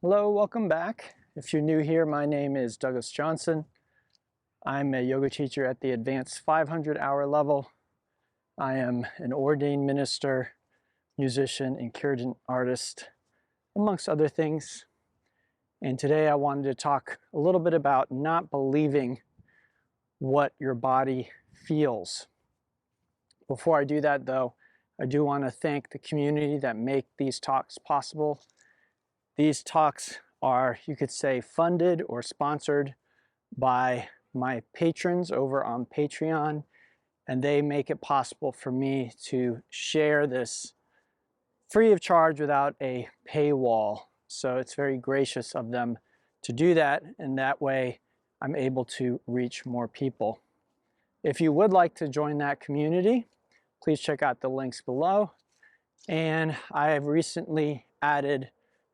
Hello, welcome back. If you're new here, my name is Douglas Johnson. I'm a yoga teacher at the advanced 500-hour level. I am an ordained minister, musician, and Kirtan artist, amongst other things. And today I wanted to talk a little bit about not believing what your body feels. Before I do that, though, I do want to thank the community that make these talks possible. These talks are, you could say, funded or sponsored by my patrons over on Patreon, and they make it possible for me to share this free of charge without a paywall. So it's very gracious of them to do that, and that way I'm able to reach more people. If you would like to join that community, please check out the links below. And I have recently added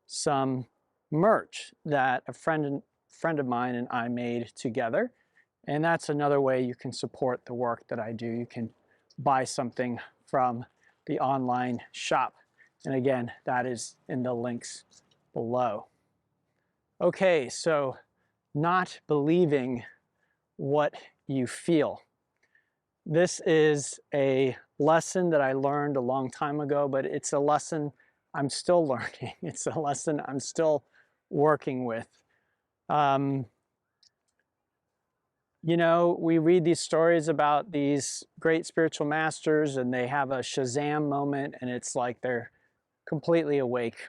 some merch that a friend of mine and I made together, and that's another way you can support the work that I do. You can buy something from the online shop, and again, that is in the links below. Okay, so not believing what you feel. This is a lesson that I learned a long time ago, but it's a lesson I'm still learning. It's a lesson I'm still working with. You know, we read these stories about these great spiritual masters and they have a Shazam moment and it's like they're completely awake.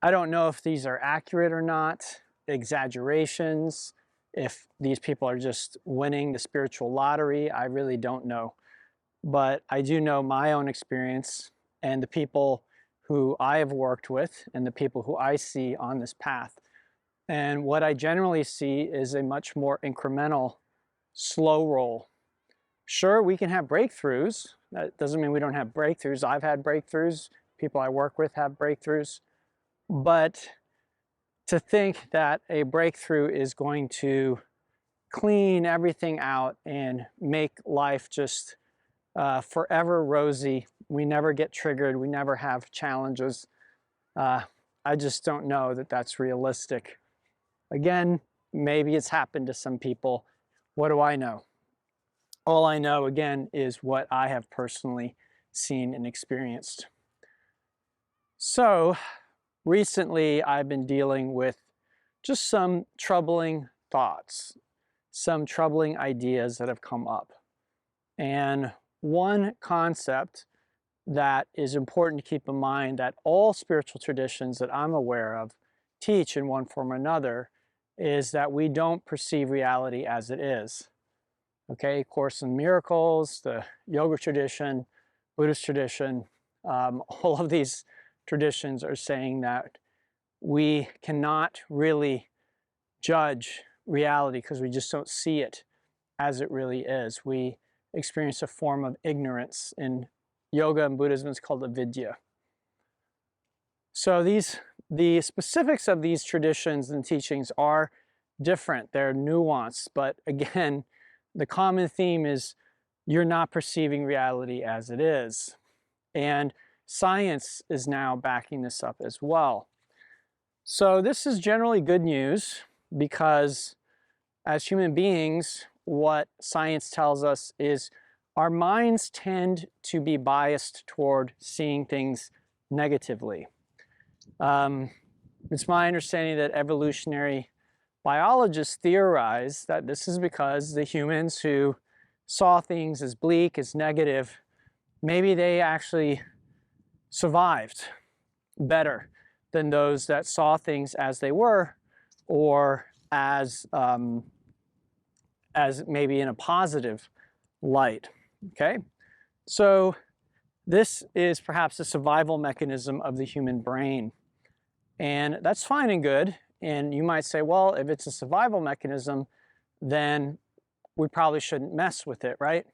I don't know if these are accurate or not, exaggerations, if these people are just winning the spiritual lottery. I really don't know. But I do know my own experience and the people who I have worked with and the people who I see on this path. And what I generally see is a much more incremental, slow roll. Sure, we can have breakthroughs. That doesn't mean we don't have breakthroughs. I've had breakthroughs. People I work with have breakthroughs. But to think that a breakthrough is going to clean everything out and make life just forever rosy, we never get triggered, we never have challenges. I just don't know that that's realistic. Again, maybe it's happened to some people. What do I know? All I know, again, is what I have personally seen and experienced. So recently I've been dealing with just some troubling thoughts, some troubling ideas that have come up. And one concept that is important to keep in mind that all spiritual traditions that I'm aware of teach in one form or another is that we don't perceive reality as it is. Okay, Course in Miracles, the yoga tradition, Buddhist tradition, all of these traditions are saying that we cannot really judge reality because we just don't see it as it really is. We experience a form of ignorance. In yoga and Buddhism, it's called avidya. So the specifics of these traditions and teachings are different. They're nuanced, but again, the common theme is you're not perceiving reality as it is. And science is now backing this up as well. So this is generally good news because as human beings, what science tells us is our minds tend to be biased toward seeing things negatively. It's my understanding that evolutionary biologists theorize that this is because the humans who saw things as bleak, as negative, maybe they actually survived better than those that saw things as they were or as maybe in a positive light, okay? So this is perhaps a survival mechanism of the human brain. And that's fine and good. And you might say, well, if it's a survival mechanism, then we probably shouldn't mess with it, right?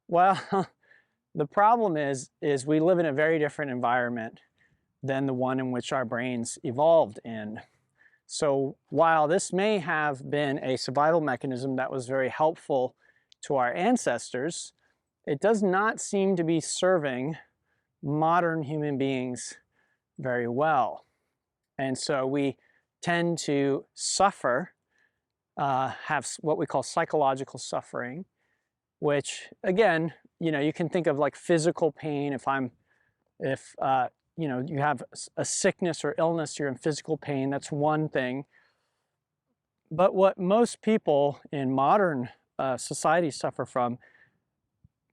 Well, the problem is we live in a very different environment than the one in which our brains evolved in. So while this may have been a survival mechanism that was very helpful to our ancestors, it does not seem to be serving modern human beings very well. And so we tend to suffer, have what we call psychological suffering, which again, you can think of like physical pain. If you have a sickness or illness, you're in physical pain, that's one thing. But what most people in modern society suffer from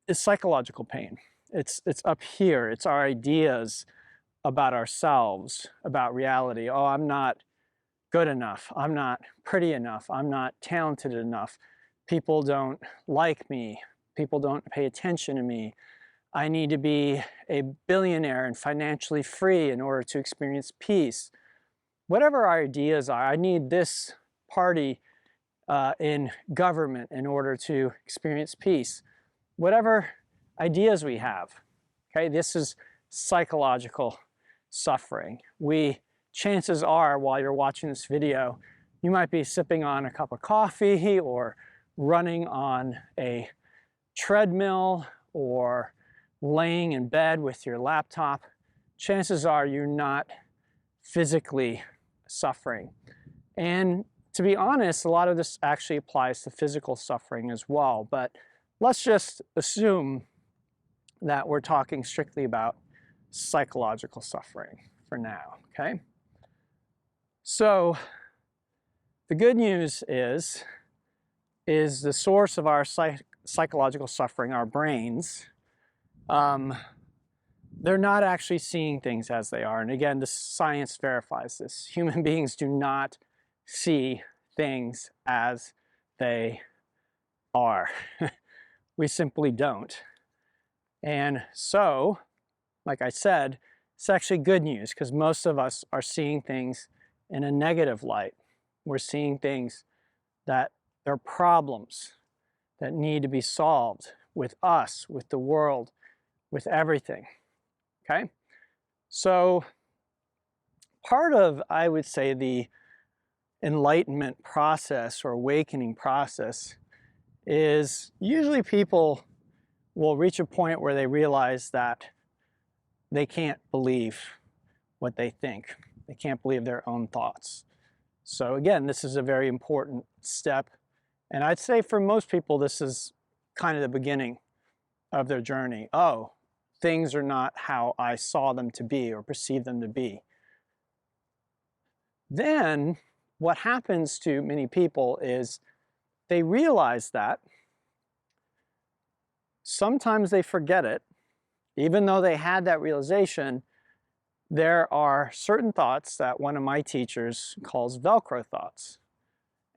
is psychological pain. It's up here. It's our ideas about ourselves, about reality. Oh, I'm not good enough. I'm not pretty enough. I'm not talented enough. People don't like me. People don't pay attention to me. I need to be a billionaire and financially free in order to experience peace. Whatever our ideas are, I need this party in government in order to experience peace. Whatever ideas we have, okay, this is psychological suffering. Chances are, while you're watching this video, you might be sipping on a cup of coffee or running on a treadmill or laying in bed with your laptop. Chances are you're not physically suffering. And to be honest, a lot of this actually applies to physical suffering as well. But let's just assume that we're talking strictly about psychological suffering for now, okay? So the good news is the source of our psychological suffering, our brains, they're not actually seeing things as they are. And again, the science verifies this. Human beings do not see things as they are. We simply don't. And so, like I said, it's actually good news because most of us are seeing things in a negative light. We're seeing things that are problems that need to be solved with us, with the world, with everything, okay? So part of, I would say, the enlightenment process or awakening process is usually people will reach a point where they realize that they can't believe what they think. They can't believe their own thoughts. So again, this is a very important step. And I'd say for most people, this is kind of the beginning of their journey. Oh, things are not how I saw them to be or perceived them to be. Then what happens to many people is they realize that. Sometimes they forget it. Even though they had that realization, there are certain thoughts that one of my teachers calls Velcro thoughts.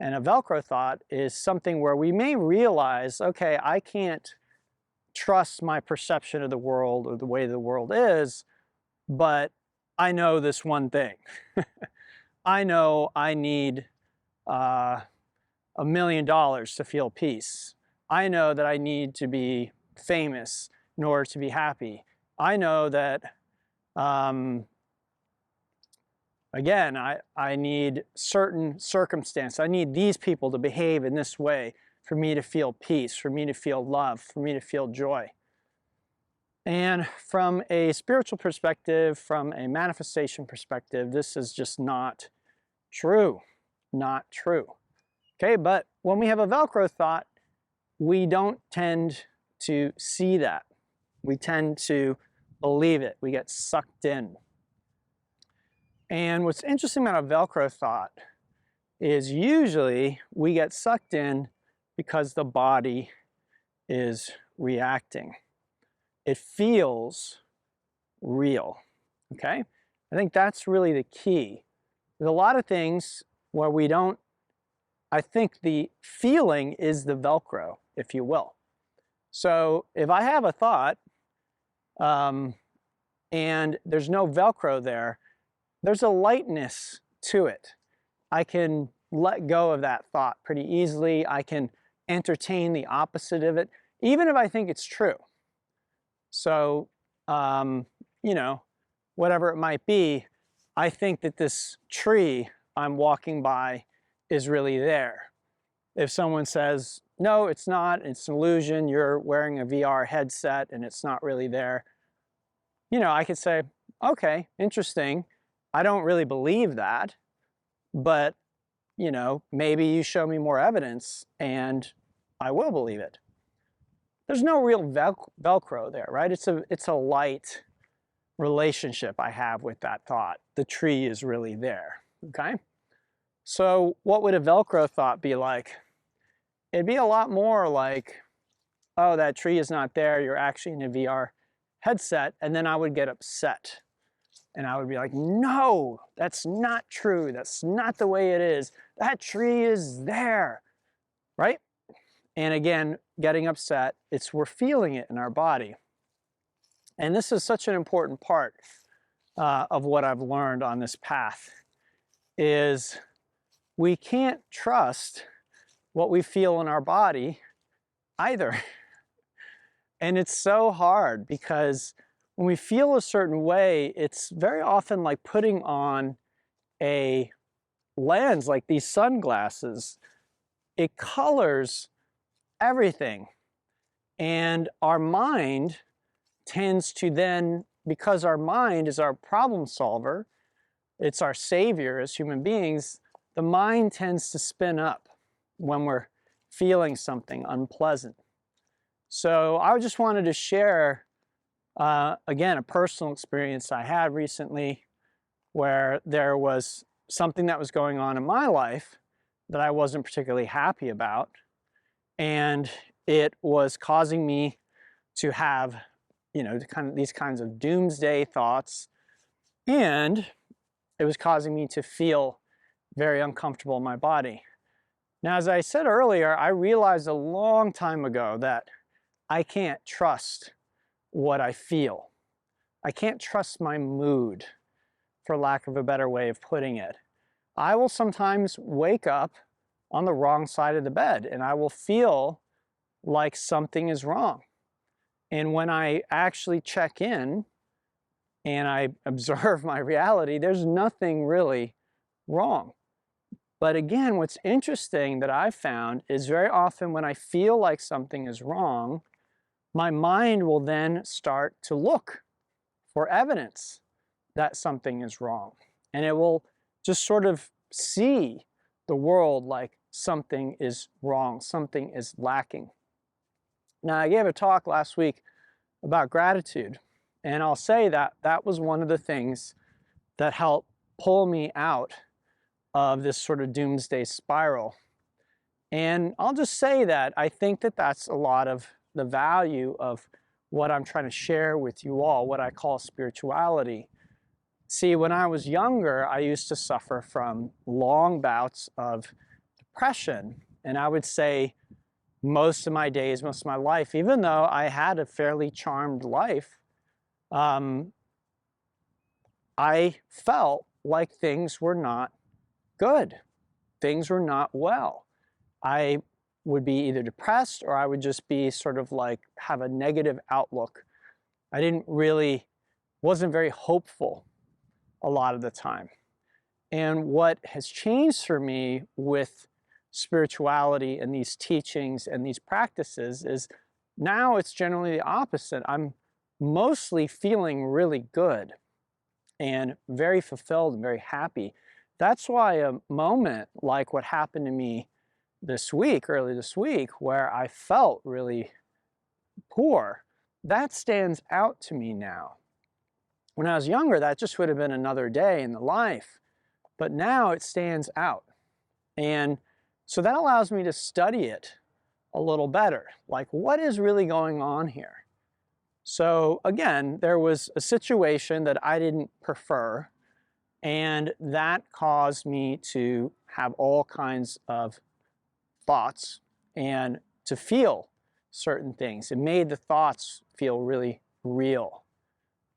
And a Velcro thought is something where we may realize, okay, I can't trust my perception of the world or the way the world is, but I know this one thing. I know I need $1 million to feel peace. I know that I need to be famous in order to be happy. I know that, again, I need certain circumstance. I need these people to behave in this way for me to feel peace, for me to feel love, for me to feel joy. And from a spiritual perspective, from a manifestation perspective, this is just not true. Not true. Okay, but when we have a Velcro thought, we don't tend to see that. We tend to believe it. We get sucked in. And what's interesting about a Velcro thought is usually we get sucked in because the body is reacting. It feels real, okay? I think that's really the key. There's a lot of things where we don't, I think the feeling is the Velcro, if you will. So if I have a thought and there's no Velcro there, there's a lightness to it. I can let go of that thought pretty easily. I can entertain the opposite of it, even if I think it's true. So, you know, whatever it might be, I think that this tree I'm walking by is really there. If someone says, no, it's not, it's an illusion, you're wearing a VR headset and it's not really there, you know, I could say, okay, interesting. I don't really believe that, but, you know, maybe you show me more evidence and I will believe it. There's no real Velcro there, right? It's a light relationship I have with that thought. The tree is really there, okay? So what would a Velcro thought be like? It'd be a lot more like, oh, that tree is not there, you're actually in a VR headset, and then I would get upset. And I would be like, no, that's not true. That's not the way it is. That tree is there, right? And again, getting upset, we're feeling it in our body. And this is such an important part of what I've learned on this path, is we can't trust what we feel in our body either. And it's so hard because when we feel a certain way, it's very often like putting on a lens, like these sunglasses. It colors everything. And our mind tends to then, because our mind is our problem solver, it's our savior as human beings, the mind tends to spin up when we're feeling something unpleasant. So I just wanted to share, again, a personal experience I had recently where there was something that was going on in my life that I wasn't particularly happy about. And it was causing me to have, you know, these kinds of doomsday thoughts. And it was causing me to feel very uncomfortable in my body. Now, as I said earlier, I realized a long time ago that I can't trust what I feel. I can't trust my mood, for lack of a better way of putting it. I will sometimes wake up on the wrong side of the bed and I will feel like something is wrong. And when I actually check in and I observe my reality, there's nothing really wrong. But again, what's interesting that I've found is very often when I feel like something is wrong, my mind will then start to look for evidence that something is wrong. And it will just sort of see the world like something is wrong, something is lacking. Now, I gave a talk last week about gratitude, and I'll say that that was one of the things that helped pull me out of this sort of doomsday spiral. And I'll just say that I think that that's a lot of the value of what I'm trying to share with you all, what I call spirituality. See, when I was younger, I used to suffer from long bouts of depression. And I would say most of my days, most of my life, even though I had a fairly charmed life, I felt like things were not good. Things were not well. I would be either depressed or I would just be sort of like have a negative outlook. I wasn't very hopeful a lot of the time. And what has changed for me with spirituality and these teachings and these practices is now it's generally the opposite. I'm mostly feeling really good and very fulfilled and very happy. That's why a moment like what happened to me early this week, where I felt really poor, that stands out to me now. When I was younger, that just would have been another day in the life, but now it stands out. And so that allows me to study it a little better. Like, what is really going on here? So again, there was a situation that I didn't prefer, and that caused me to have all kinds of thoughts and to feel certain things. It made the thoughts feel really real.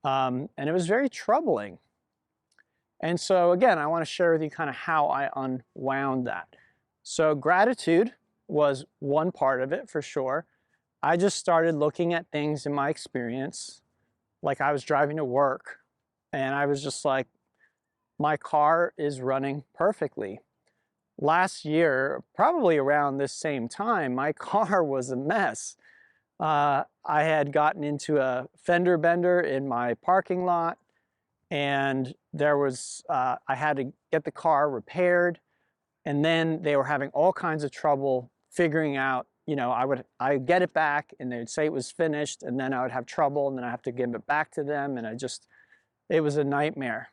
And it was very troubling. And so again, I want to share with you kind of how I unwound that. So gratitude was one part of it for sure. I just started looking at things in my experience, like I was driving to work and I was just like, my car is running perfectly. Last year, probably around this same time, my car was a mess. I had gotten into a fender bender in my parking lot, and there was, I had to get the car repaired, and then they were having all kinds of trouble figuring out, you know, I'd get it back and they'd say it was finished, and then I would have trouble, and then I have to give it back to them, and it was a nightmare.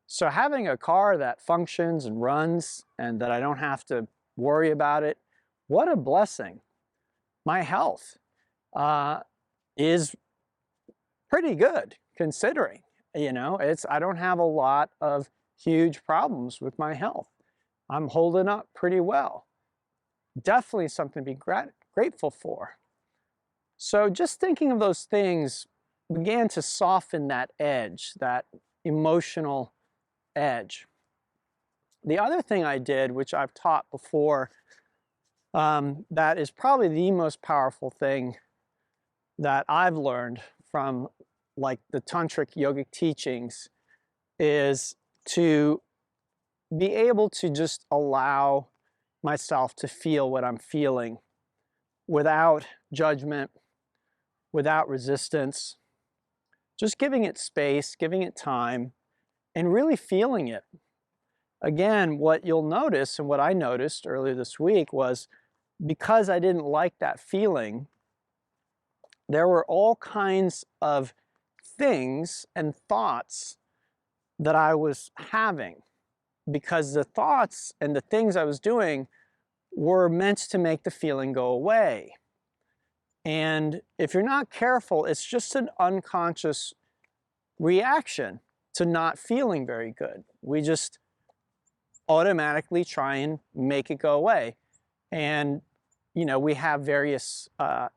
So having a car that functions and runs and that I don't have to worry about it, what a blessing. My health is pretty good considering, you know, I don't have a lot of huge problems with my health. I'm holding up pretty well. Definitely something to be grateful for. So just thinking of those things began to soften that edge, that emotional edge. The other thing I did, which I've taught before, that is probably the most powerful thing that I've learned from like the tantric yogic teachings, is to be able to just allow myself to feel what I'm feeling without judgment, without resistance, just giving it space, giving it time, and really feeling it. Again, what you'll notice, and what I noticed earlier this week, was because I didn't like that feeling, there were all kinds of things and thoughts that I was having, because the thoughts and the things I was doing were meant to make the feeling go away. And if you're not careful, it's just an unconscious reaction to not feeling very good. We just automatically try and make it go away. And, you know, we have various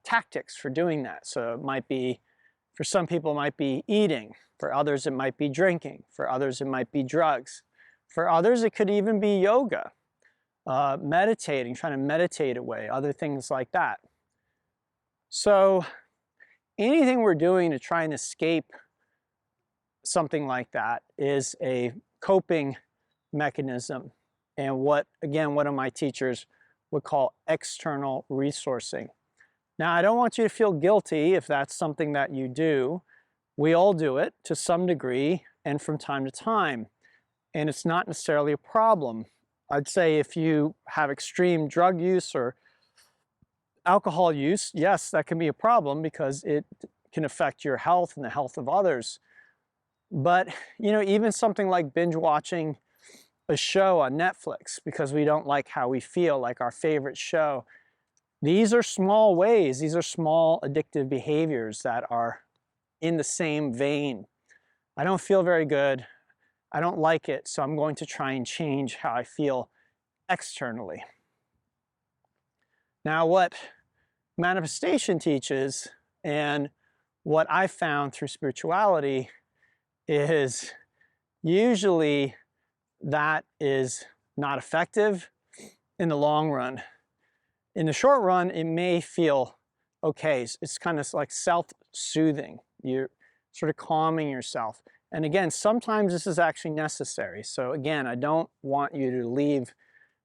tactics for doing that. So it might be, for some people it might be eating, for others it might be drinking, for others it might be drugs, for others it could even be yoga, meditating, trying to meditate away, other things like that. So anything we're doing to try and escape something like that is a coping mechanism, and what, again, one of my teachers would call external resourcing. Now, I don't want you to feel guilty if that's something that you do. We all do it to some degree and from time to time, and it's not necessarily a problem. I'd say if you have extreme drug use or alcohol use, yes, that can be a problem because it can affect your health and the health of others. But, you know, even something like binge watching a show on Netflix because we don't like how we feel, like our favorite show, these are small ways, these are small addictive behaviors that are in the same vein. I don't feel very good, I don't like it, so I'm going to try and change how I feel externally. Now, what manifestation teaches, and what I found through spirituality, is usually that is not effective in the long run. In the short run, it may feel okay. It's kind of like self-soothing. You're sort of calming yourself. And again, sometimes this is actually necessary. So again, I don't want you to leave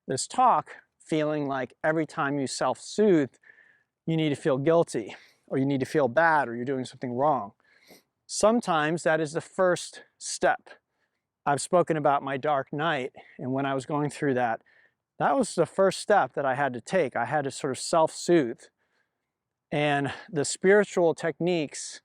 this talk feeling like every time you self-soothe, you need to feel guilty, or you need to feel bad, or you're doing something wrong. Sometimes that is the first step. I've spoken about my dark night, and when I was going through that, that was the first step that I had to take. I had to sort of self-soothe. And the spiritual techniques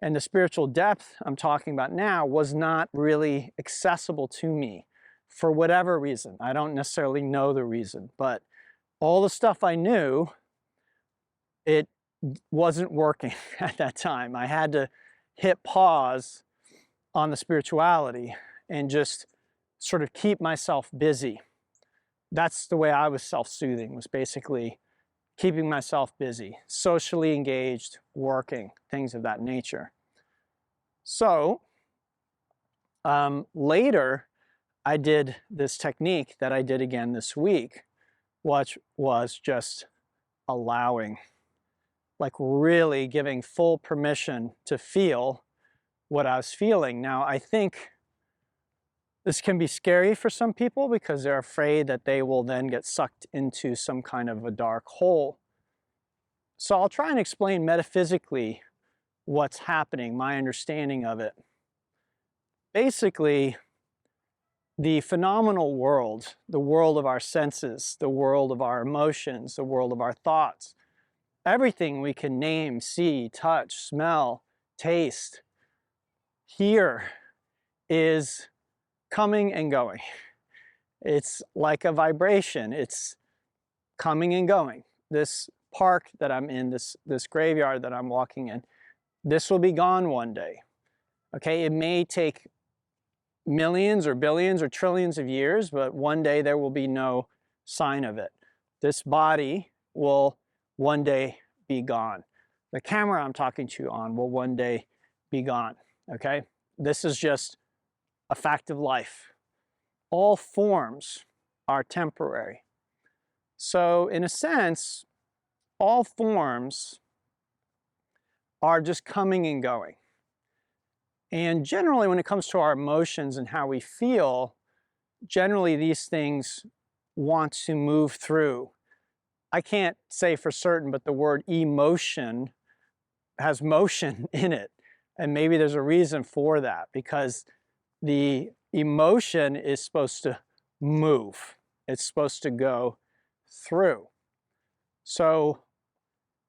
and the spiritual depth I'm talking about now was not really accessible to me for whatever reason. I don't necessarily know the reason, but all the stuff I knew, it wasn't working at that time. I had to hit pause on the spirituality and just sort of keep myself busy. That's the way I was self-soothing, was basically keeping myself busy, socially engaged, working, things of that nature. So later, I did this technique that I did again this week, which was just allowing, like really giving full permission to feel what I was feeling. Now, I think this can be scary for some people because they're afraid that they will then get sucked into some kind of a dark hole. So I'll try and explain metaphysically what's happening, my understanding of it. basically the phenomenal world, the world of our senses, the world of our emotions, the world of our thoughts, everything we can name, see, touch, smell, taste, hear is coming and going. It's like a vibration. It's coming and going. This park that I'm in, this graveyard that I'm walking in, this will be gone one day. Okay, it may take millions or billions or trillions of years, but one day there will be no sign of it. This body will one day be gone. The camera I'm talking to you on will one day be gone. Okay, this is just a fact of life. All forms are temporary. So in a sense, all forms are just coming and going. And generally, when it comes to our emotions and how we feel, generally these things want to move through. I can't say for certain, but the word emotion has motion in it. And maybe there's a reason for that, because the emotion is supposed to move. It's supposed to go through. So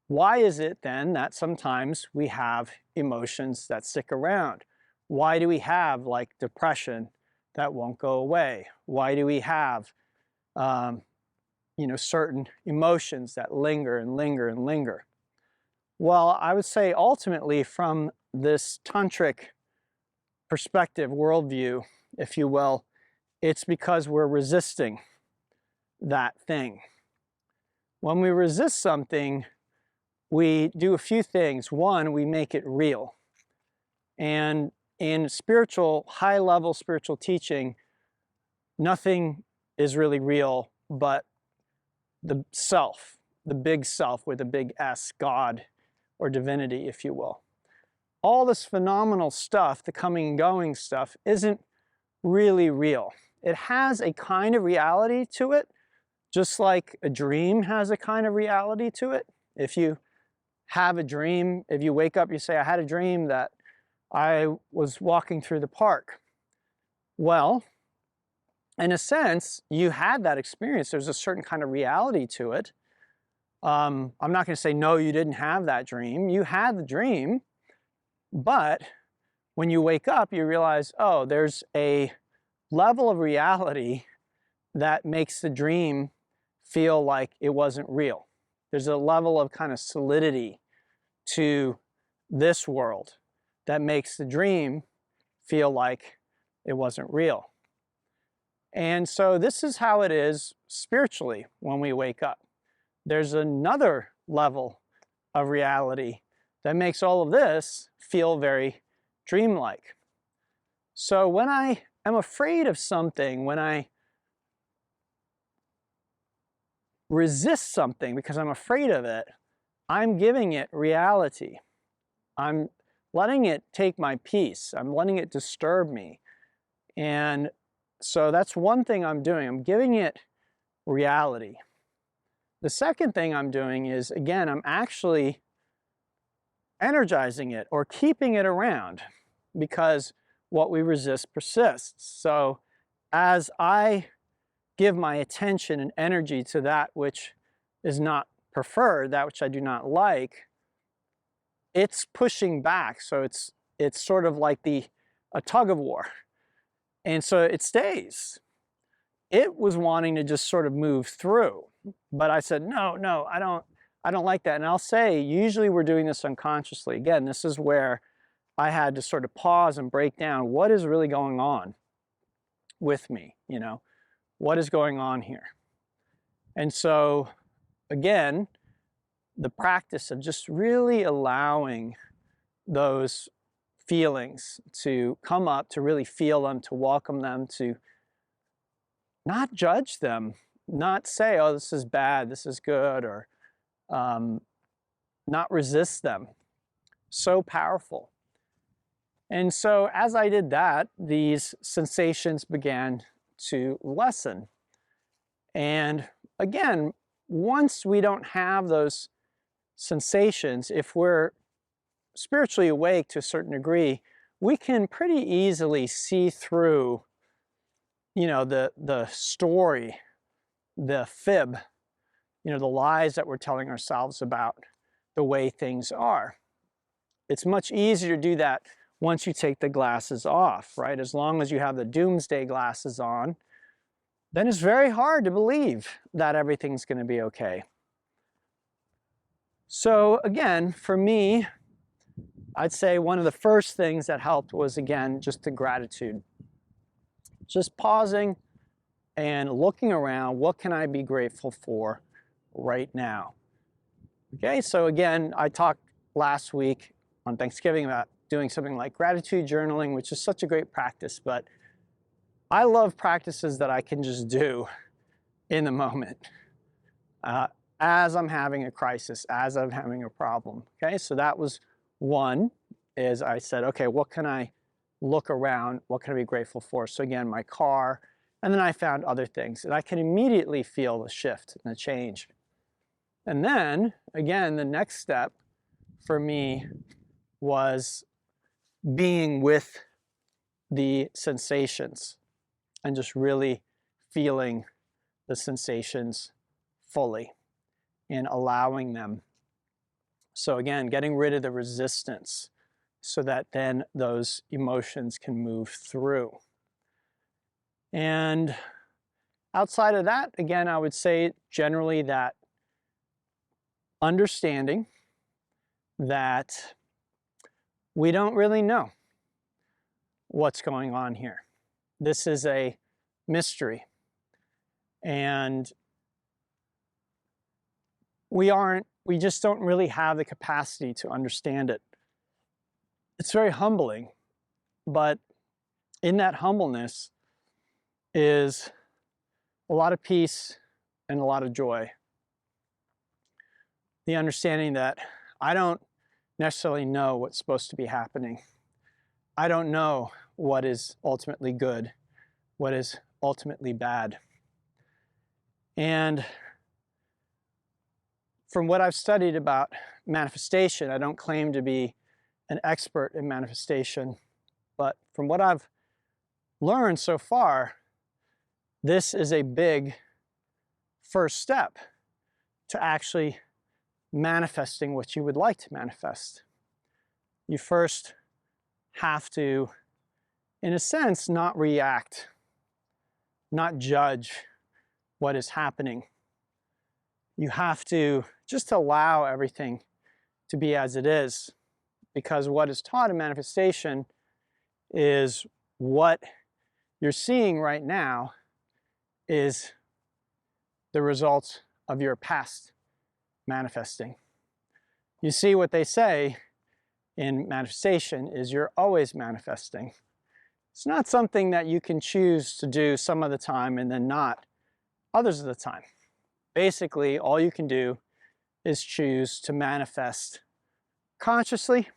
why is it then that sometimes we have emotions that stick around? Why do we have like depression that won't go away? Why do we have certain emotions that linger and linger and linger? Well, I would say ultimately from this tantric perspective, worldview, if you will, it's because we're resisting that thing. When we resist something, we do a few things. One, we make it real. And in spiritual, high-level spiritual teaching, nothing is really real but the self, the big self with a big S, God or divinity, if you will. All this phenomenal stuff, the coming and going stuff, isn't really real. It has a kind of reality to it, just like a dream has a kind of reality to it. If you have a dream, if you wake up, you say, I had a dream that I was walking through the park. Well, in a sense, you had that experience. There's a certain kind of reality to it. I'm not going to say, no, you didn't have that dream. You had the dream, but when you wake up, you realize, oh, there's a level of reality that makes the dream feel like it wasn't real. There's a level of kind of solidity to this world that makes the dream feel like it wasn't real. And so this is how it is spiritually when we wake up. There's another level of reality that makes all of this feel very dreamlike. So when I am afraid of something, when I resist something because I'm afraid of it, I'm giving it reality. I'm letting it take my peace. I'm letting it disturb me. And so that's one thing I'm doing. I'm giving it reality. The second thing I'm doing is, again, I'm actually energizing it or keeping it around, because what we resist persists. So as I give my attention and energy to that which is not preferred, that which I do not like, it's pushing back. So it's sort of like a tug of war. And so it stays. It was wanting to just sort of move through. But I said, no, I don't like that. And I'll say, usually we're doing this unconsciously. Again, this is where I had to sort of pause and break down what is really going on with me, what is going on here. And so, again, the practice of just really allowing those feelings to come up, to really feel them, to welcome them, to not judge them, not say, oh, this is bad, this is good, or not resist them. So powerful. And so as I did that, these sensations began to lessen. And again, once we don't have those sensations, if we're spiritually awake to a certain degree, we can pretty easily see through, you know, the story, the fib, you know, the lies that we're telling ourselves about the way things are. It's much easier to do that once you take the glasses off, right? As long as you have the doomsday glasses on, then it's very hard to believe that everything's going to be okay. So again, for me, I'd say one of the first things that helped was, again, just the gratitude. Just pausing and looking around, what can I be grateful for right now? Okay, so again, I talked last week on Thanksgiving about doing something like gratitude journaling, which is such a great practice, but I love practices that I can just do in the moment as I'm having a crisis, as I'm having a problem. Okay, so that was one, is I said, okay, what can I look around? What can I be grateful for? So again, my car, and then I found other things, and I can immediately feel the shift and the change. And then, again, the next step for me was being with the sensations and just really feeling the sensations fully and allowing them. So again, getting rid of the resistance so that then those emotions can move through. And outside of that, again, I would say generally that understanding that we don't really know what's going on here. This is a mystery, and we just don't really have the capacity to understand it. It's very humbling, but in that humbleness is a lot of peace and a lot of joy. The understanding that I don't necessarily know what's supposed to be happening. I don't know what is ultimately good, what is ultimately bad. And from what I've studied about manifestation, I don't claim to be an expert in manifestation, but from what I've learned so far, this is a big first step to actually manifesting what you would like to manifest. You first have to, in a sense, not react, not judge what is happening. You have to just allow everything to be as it is, because what is taught in manifestation is what you're seeing right now is the results of your past manifesting. You see, what they say in manifestation is you're always manifesting. It's not something that you can choose to do some of the time and then not others of the time. Basically, all you can do is choose to manifest consciously,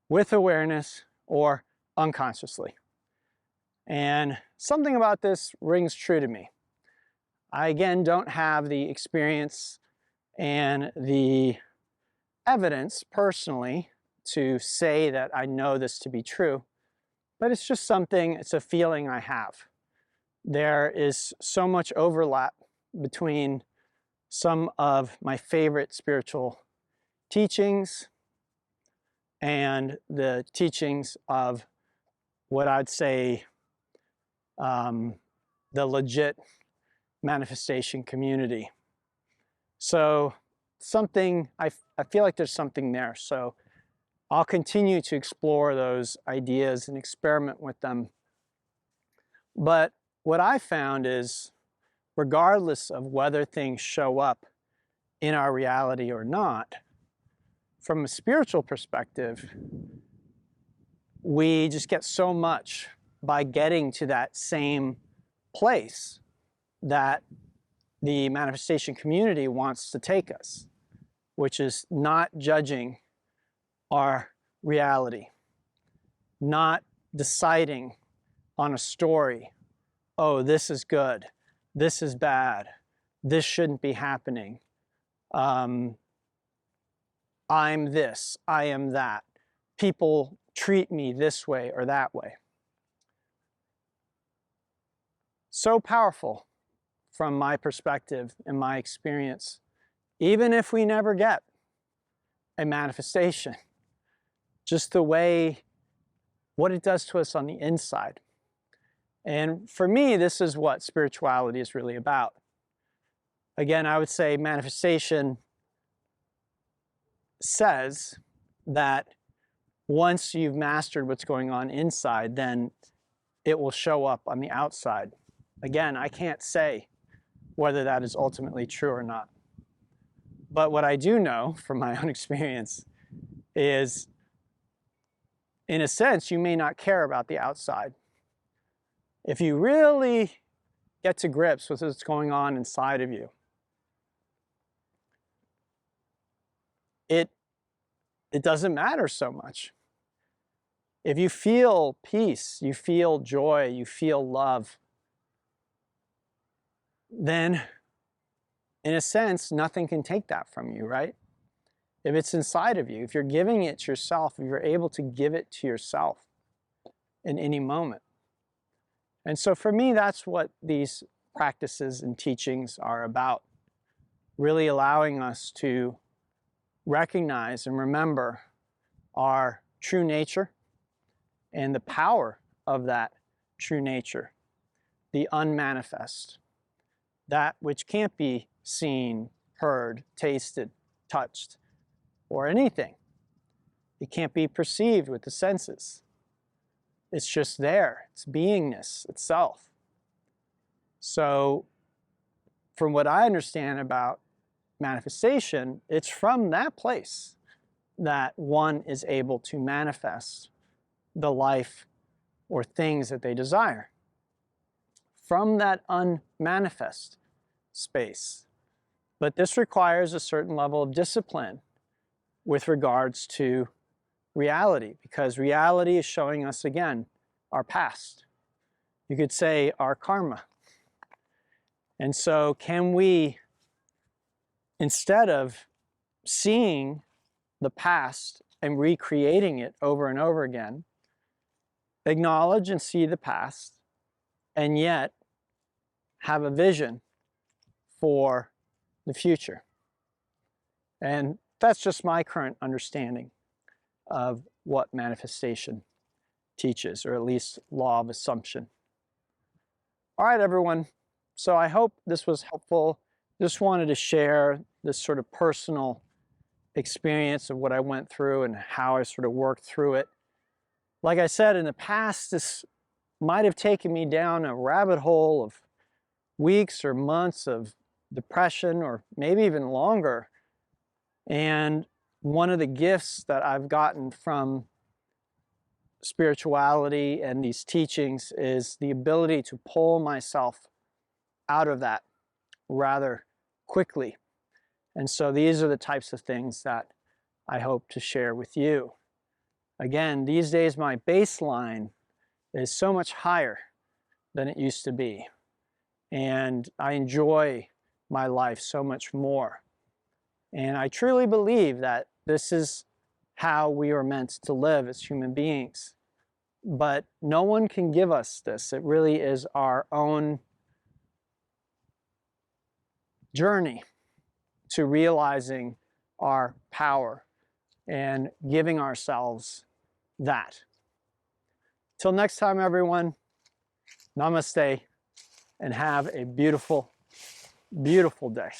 with awareness, or unconsciously. And something about this rings true to me. I, again, don't have the experience and the evidence personally to say that I know this to be true, but it's just something, it's a feeling I have. There is so much overlap between some of my favorite spiritual teachings and the teachings of what I'd say the legit manifestation community. So I feel like there's something there. So I'll continue to explore those ideas and experiment with them. But what I found is, regardless of whether things show up in our reality or not, from a spiritual perspective, we just get so much by getting to that same place that the manifestation community wants to take us, which is not judging our reality, not deciding on a story, oh, this is good, this is bad, this shouldn't be happening, I'm this, I am that. People treat me this way or that way. So powerful from my perspective and my experience, even if we never get a manifestation, just the way, what it does to us on the inside. And for me, this is what spirituality is really about. Again, I would say manifestation says that once you've mastered what's going on inside, then it will show up on the outside. Again, I can't say whether that is ultimately true or not. But what I do know from my own experience is, in a sense, you may not care about the outside. If you really get to grips with what's going on inside of you, it doesn't matter so much. If you feel peace, you feel joy, you feel love, then in a sense, nothing can take that from you, right? If it's inside of you, if you're giving it to yourself, if you're able to give it to yourself in any moment. And so for me, that's what these practices and teachings are about. Really allowing us to recognize and remember our true nature and the power of that true nature, the unmanifest, that which can't be seen, heard, tasted, touched, or anything. It can't be perceived with the senses. It's just there. It's beingness itself. So from what I understand about manifestation, it's from that place that one is able to manifest the life or things that they desire. From that unmanifest space. But this requires a certain level of discipline with regards to reality, because reality is showing us, again, our past. You could say our karma. And so can we, instead of seeing the past and recreating it over and over again, acknowledge and see the past, and yet have a vision for the future? And that's just my current understanding of what manifestation teaches, or at least law of assumption. All right, everyone. So I hope this was helpful. Just wanted to share this sort of personal experience of what I went through and how I sort of worked through it. Like I said, in the past, this might have taken me down a rabbit hole of weeks or months of depression, or maybe even longer. And one of the gifts that I've gotten from spirituality and these teachings is the ability to pull myself out of that rather quickly. And so these are the types of things that I hope to share with you. Again, these days my baseline is so much higher than it used to be. And I enjoy my life so much more. And I truly believe that this is how we are meant to live as human beings. But no one can give us this. It really is our own journey to realizing our power and giving ourselves that. Till next time, everyone, namaste, and have a beautiful, beautiful day.